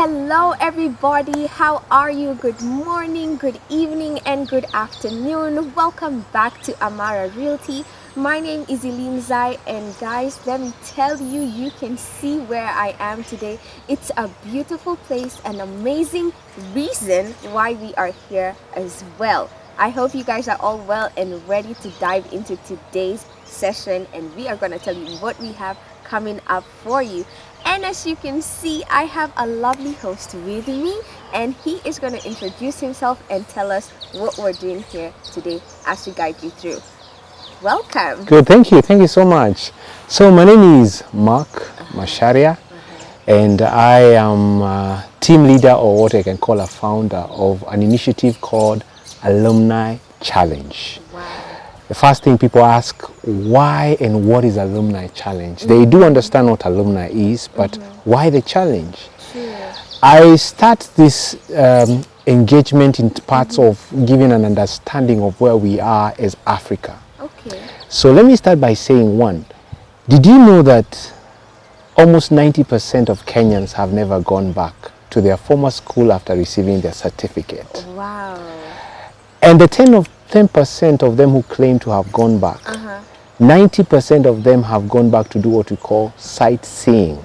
Hello everybody, how are you? Good morning, good evening, and good afternoon. Welcome back to Amara Realty. My name is Elim Zai, and guys, let me tell you, you can see where I am today. It's a beautiful place, an amazing reason why we are here as well. I hope you guys are all well and ready to dive into today's session, and we are going to tell you what we have coming up for you. And as you can see, I have a lovely host with me, and he is going to introduce himself and tell us what we're doing here today as we guide you through. Welcome. Good, thank you so much. So my name is Mark Masharia, and I am a team leader, or what I can call a founder of an initiative called Alumni Challenge. Wow. The first thing people ask, why and what is Alumni Challenge? They do understand what alumni is, but why the challenge? Sure. I start this engagement in parts of giving an understanding of where we are as Africa. Okay. So let me start by saying one. Did you know that almost 90% of Kenyans have never gone back to their former school after receiving their certificate? Wow. And the 10% of them who claim to have gone back, 90% of them have gone back to do what we call sightseeing.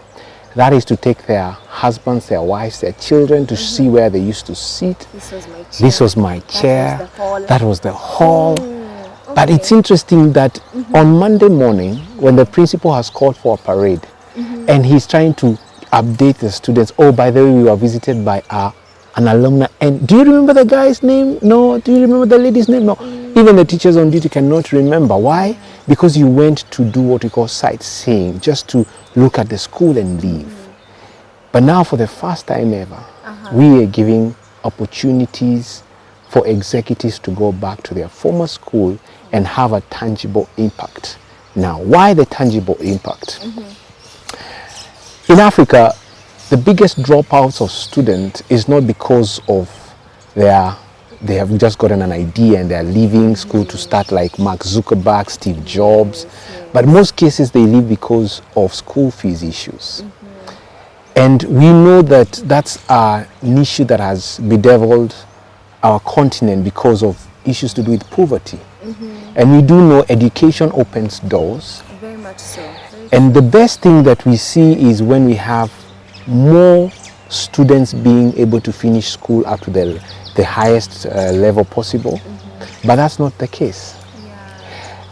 That is to take their husbands, their wives, their children to see where they used to sit. This was my chair. This was my chair. That was the hall. That was the hall. But it's interesting that on Monday morning, when the principal has called for a parade, and he's trying to update the students, oh, by the way, we were visited by an alumni. And do you remember the guy's name? No. Do you remember the lady's name? No. Even the teachers on duty cannot remember. Why? Because you went to do what we call sightseeing, just to look at the school and leave. But now, for the first time ever, we are giving opportunities for executives to go back to their former school and have a tangible impact. Now, why the tangible impact? In Africa, the biggest dropouts of students is not because of they have just gotten an idea and they're leaving school to start like Mark Zuckerberg, Steve Jobs, but most cases they leave because of school fees issues. And we know that that's an issue that has bedeviled our continent because of issues to do with poverty. And we do know education opens doors. Very much so. And the best thing that we see is when we have more students being able to finish school up to the highest level possible. But that's not the case.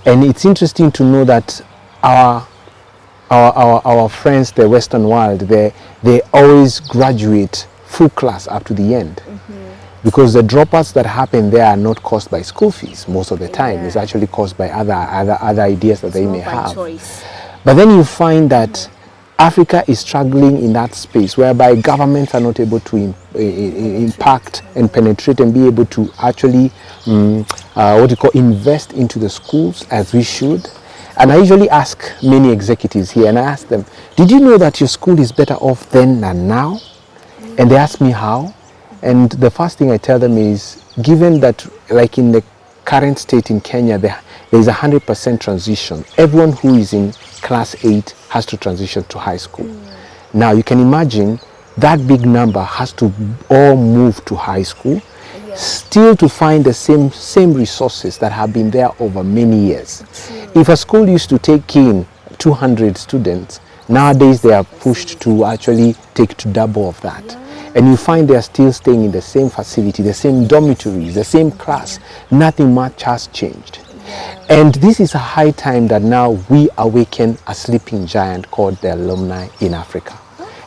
And it's interesting to know that our friends, the Western world, they always graduate full class up to the end. Because the dropouts that happen there are not caused by school fees most of the time. It's actually caused by other ideas that they may have. Choice. But then you find that Africa is struggling in that space whereby governments are not able to impact and penetrate and be able to actually invest into the schools as we should. And I usually ask many executives here, and I ask them, did you know that your school is better off then than now? And they ask me how. And the first thing I tell them is, given that like in the current state in Kenya, there is 100% transition. Everyone who is in class 8 has to transition to high school. Now you can imagine that big number has to all move to high school, still to find the same resources that have been there over many years. If a school used to take in 200 students, nowadays they are pushed to actually take to double of that. And you find they are still staying in the same facility, the same dormitories, the same class. Nothing much has changed. And this is a high time that now we awaken a sleeping giant called the alumni in Africa.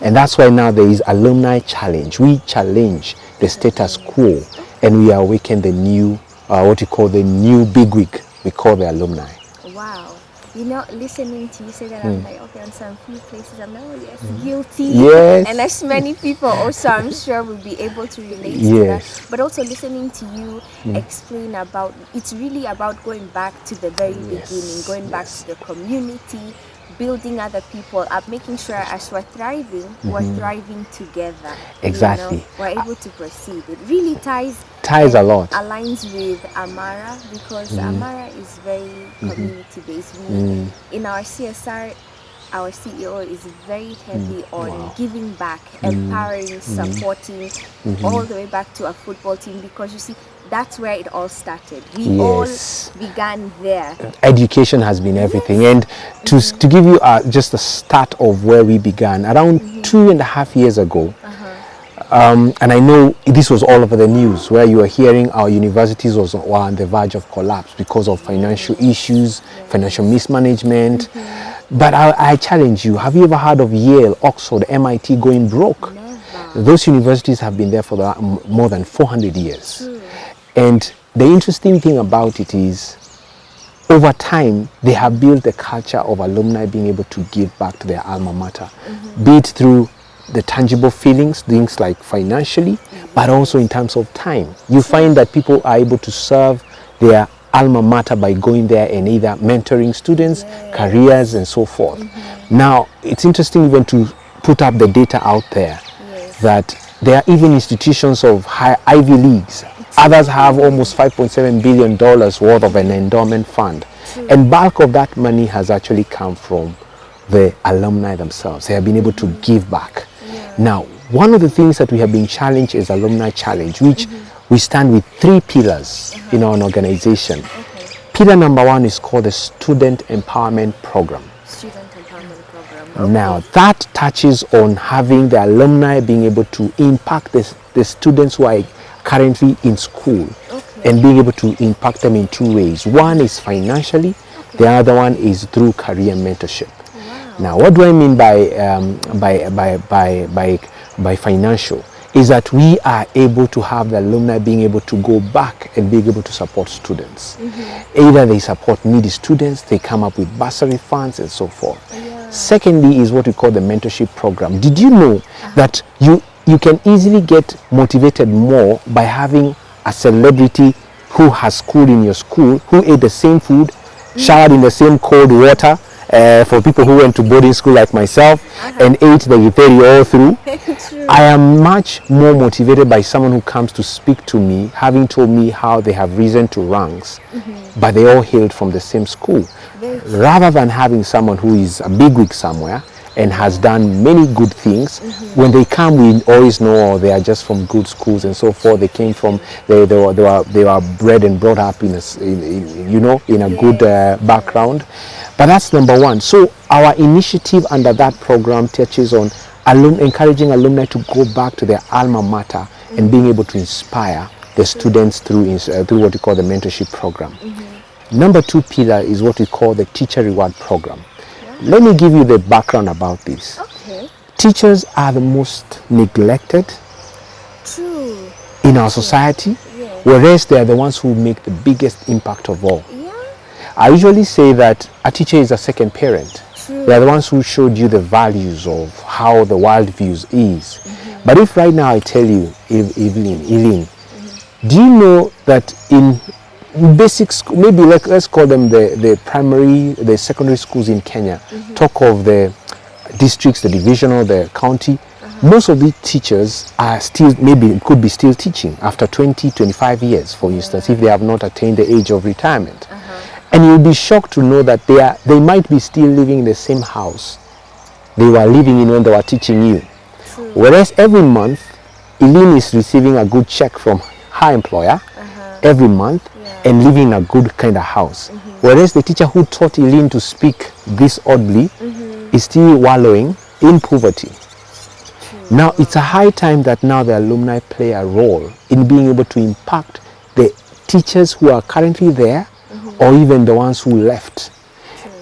And that's why now there is Alumni Challenge. We challenge the status quo and we awaken the new, what you call the new bigwig. We call the alumni. Wow. You know, listening to you say that, I'm like, okay, on some few places, I'm like, oh yes, guilty. Yes. And as many people also, I'm sure, will be able to relate to that. But also listening to you explain about, it's really about going back to the very beginning, going back to the community, building other people up, making sure as we're thriving together. Exactly. You know, we're able to proceed. It really ties a lot. Aligns with Amara because Amara is very community based. We in our CSR our CEO is very heavy on giving back, empowering, supporting, all the way back to a football team, because you see, that's where it all started. We all began there. Education has been everything. And to give you just the start of where we began, around 2.5 years ago, and I know this was all over the news, where you are hearing our universities were on the verge of collapse because of financial issues, financial mismanagement. But I challenge you, have you ever heard of Yale, Oxford, MIT going broke? Never. Those universities have been there for more than 400 years. And the interesting thing about it is, over time, they have built a culture of alumni being able to give back to their alma mater, be it through the tangible feelings, things like financially, but also in terms of time. You find that people are able to serve their alma mater by going there and either mentoring students, careers, and so forth. Now, it's interesting even to put up the data out there that there are even institutions of Ivy Leagues. Others have almost $5.7 billion worth of an endowment fund. And bulk of that money has actually come from the alumni themselves. They have been able to give back. Now, one of the things that we have been challenged is Alumni Challenge, which we stand with 3 pillars in our organization. Pillar number 1 is called the Student Empowerment Program. Student Empowerment Program. Now, that touches on having the alumni being able to impact the students who are currently in school and being able to impact them in 2 ways. One is financially, the other one is through career mentorship. Now, what do I mean by financial? Is that we are able to have the alumni being able to go back and being able to support students. Either they support needy students, they come up with bursary funds and so forth. Secondly is what we call the mentorship program. Did you know that you can easily get motivated more by having a celebrity who has schooled in your school, who ate the same food, showered in the same cold water, for people who went to boarding school like myself, and ate the githeri all through. I am much more motivated by someone who comes to speak to me, having told me how they have risen to ranks, but they all hailed from the same school, rather than having someone who is a bigwig somewhere and has done many good things. When they come, we always know they are just from good schools and so forth. They came from, they were bred and brought up in a good background. But that's number 1. So our initiative under that program touches on encouraging alumni to go back to their alma mater and being able to inspire the students through what we call the mentorship program. Number 2 pillar is what we call the teacher reward program. Let me give you the background about this. Teachers are the most neglected in our society, whereas they are the ones who make the biggest impact of all. I usually say that a teacher is a second parent. They are the ones who showed you the values of how the world views is. But if right now I tell you, Eileen, do you know that in basic school, maybe let's call them the primary, the secondary schools in Kenya, talk of the districts, the divisional, the county, most of the teachers are still, maybe could be still teaching after 20, 25 years, for instance, if they have not attained the age of retirement. And you'll be shocked to know that they might be still living in the same house they were living in when they were teaching you. Whereas every month, Eileen is receiving a good check from her employer every month and living in a good kind of house. Whereas the teacher who taught Eileen to speak this oddly is still wallowing in poverty. Now, it's a high time that now the alumni play a role in being able to impact the teachers who are currently there, or even the ones who left.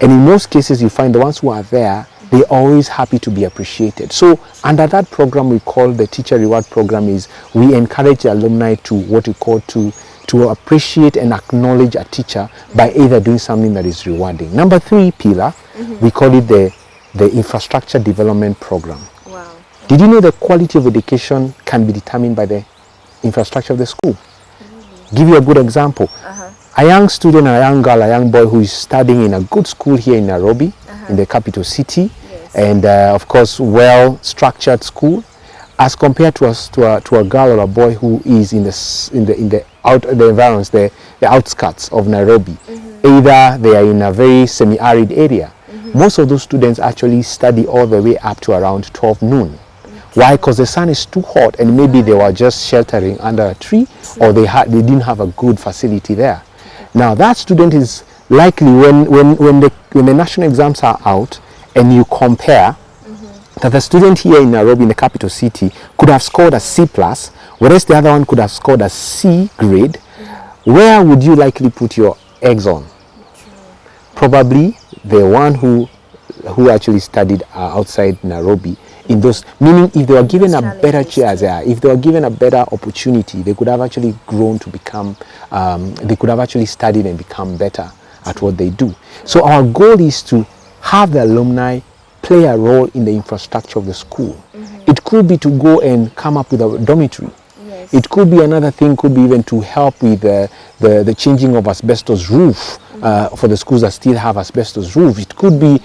And in most cases, you find the ones who are there, they're always happy to be appreciated. So under that program we call the teacher reward program, is we encourage the alumni to what we call to appreciate and acknowledge a teacher by either doing something that is rewarding. Number 3 pillar, we call it the infrastructure development program. Did you know the quality of education can be determined by the infrastructure of the school? Give you a good example. A young student, a young girl, a young boy who is studying in a good school here in Nairobi, in the capital city, and of course well-structured school, as compared to a girl or a boy who is in the environs, the outskirts of Nairobi. Either they are in a very semi-arid area. most of those students actually study all the way up to around 12 noon. Why? Because the sun is too hot, and maybe they were just sheltering under a tree, or they didn't have a good facility there. Now that student is likely, when the national exams are out, and you compare that the student here in Nairobi, in the capital city, could have scored a C plus, whereas the other one could have scored a C grade. Where would you likely put your eggs on? Probably the one who actually studied outside Nairobi. In those, meaning if they were given a better chance, if they were given a better opportunity, they could have actually grown to become, they could have actually studied and become better at what they do. So our goal is to have the alumni play a role in the infrastructure of the school. It could be to go and come up with a dormitory. It could be another thing, could be even to help with the changing of asbestos roof for the schools that still have asbestos roof. It could be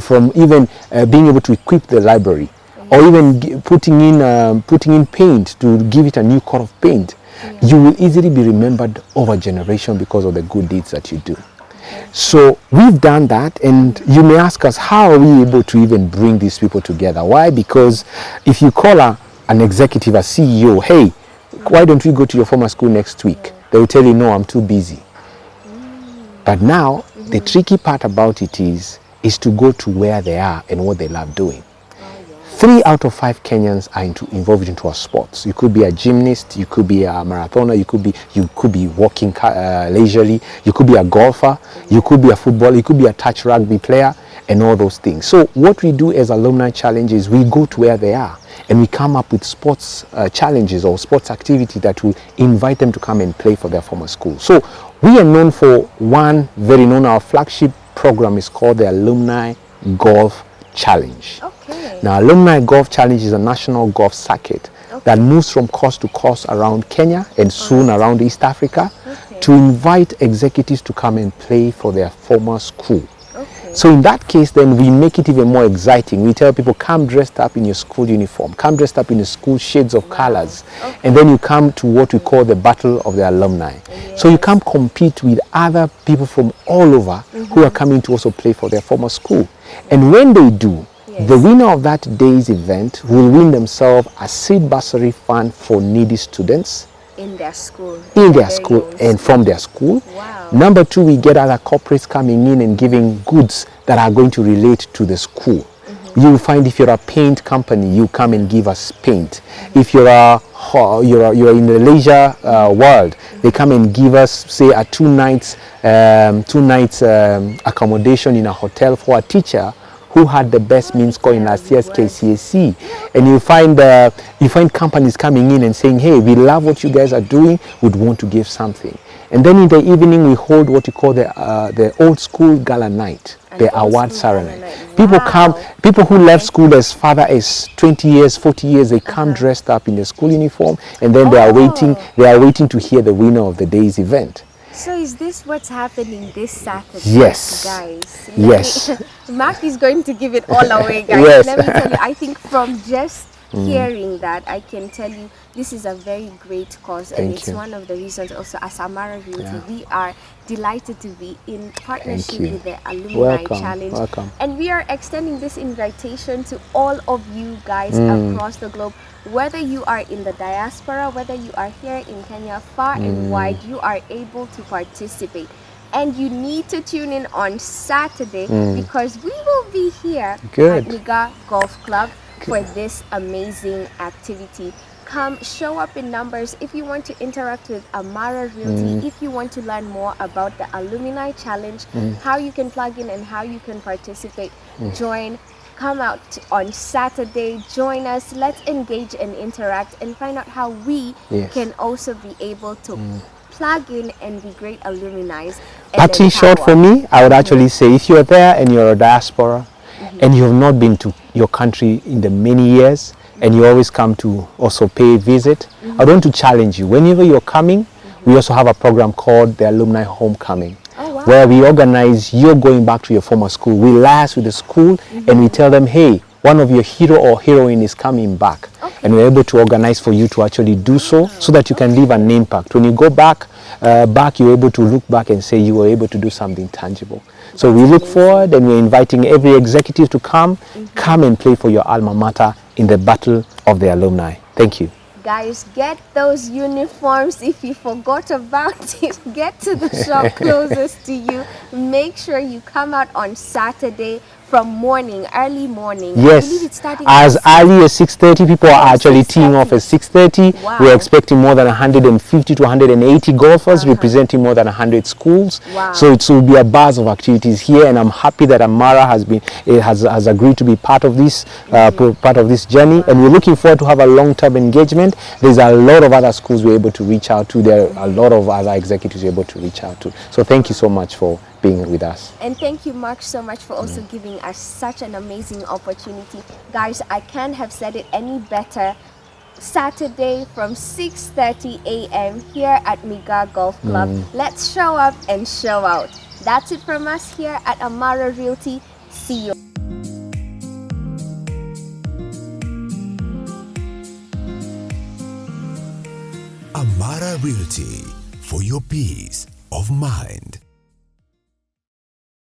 from even being able to equip the library, or even putting in paint to give it a new coat of paint. You will easily be remembered over generation because of the good deeds that you do. So we've done that, and you may ask us, how are we able to even bring these people together? Why? Because if you call an executive, a CEO, hey, why don't we go to your former school next week? They will tell you, no, I'm too busy. But now, the tricky part about it is to go to where they are and what they love doing. 3 out of 5 Kenyans are involved into our sports. You could be a gymnast, you could be a marathoner, you could be walking leisurely, you could be a golfer, you could be a footballer, you could be a touch rugby player, and all those things. So what we do as Alumni Challenge is we go to where they are, and we come up with sports challenges or sports activity that will invite them to come and play for their former school. So we are known for one very known, our flagship program is called the Alumni Golf Challenge. Okay. Now, Alumni Golf Challenge is a national golf circuit that moves from coast to coast around Kenya and soon around East Africa to invite executives to come and play for their former school. So in that case, then we make it even more exciting. We tell people, come dressed up in your school uniform, come dressed up in the school shades of colors, and then you come to what we call the Battle of the Alumni. So you come compete with other people from all over who are coming to also play for their former school. And when they do, the winner of that day's event will win themselves a seed bursary fund for needy students in their school, and from their school. Wow. Number 2, we get other corporates coming in and giving goods that are going to relate to the school. You will find if you're a paint company, you come and give us paint. If you're in the leisure world, they come and give us, say, a 2 nights accommodation in a hotel for a teacher who had the best mean score in last year's KCSE. And you find companies coming in and saying, hey, we love what you guys are doing, we'd want to give something. And then in the evening we hold what you call the old school gala night, the award ceremony. People who left school as far as 20 years, 40 years, they come dressed up in the school uniform, and then they are waiting to hear the winner of the day's event. So is this what's happening this Saturday? Yes. Guys. Yes. Mark is going to give it all away, guys. Yes. Let me tell you, I think from just hearing that, I can tell you this is a very great cause. And it's one of the reasons also as Amara Realty, we are delighted to be in partnership with the Alumni Challenge. Welcome. And we are extending this invitation to all of you guys across the globe. Whether you are in the diaspora, whether you are here in Kenya, far and wide, you are able to participate. And you need to tune in on Saturday because we will be here at Niga Golf Club for this amazing activity. Come, show up in numbers if you want to interact with Amara Realty, if you want to learn more about the Alumni Challenge, how you can plug in and how you can participate. Join. Come out on Saturday, join us, let's engage and interact and find out how we can also be able to plug in and be great alumni. But in short, for me, I would actually say if you're there and you're a diaspora and you have not been to your country in the many years and you always come to also pay a visit, I want to challenge you. Whenever you're coming, we also have a program called the Alumni Homecoming. Where we organize you're going back to your former school. We liaise with the school and we tell them, hey, one of your hero or heroine is coming back. and we're able to organize for you to actually do so that you can leave an impact. When you go back, you're able to look back and say you were able to do something tangible. So we look forward, and we're inviting every executive to come and play for your alma mater in the battle of the alumni. Thank you. Guys, get those uniforms. If you forgot about it, get to the shop closest to you. Make sure you come out on Saturday from early morning. Yes, I believe it's starting as early as 6:30. People are actually teeing off at 6:30. Wow. We're expecting more than 150 to 180 golfers representing more than 100 schools. Wow. So it will be a buzz of activities here, and I'm happy that Amara has agreed to be part of this journey, and we're looking forward to have a long-term engagement. There's a lot of other schools we're able to reach out to. There are a lot of other executives we're able to reach out to. So thank you so much for being with us. And thank you, Mark, so much for also giving us such an amazing opportunity. Guys, I can't have said it any better. Saturday from 6:30 a.m. here at Miga Golf Club. Let's show up and show out. That's it from us here at Amara Realty. See you. Amara Realty, for your peace of mind.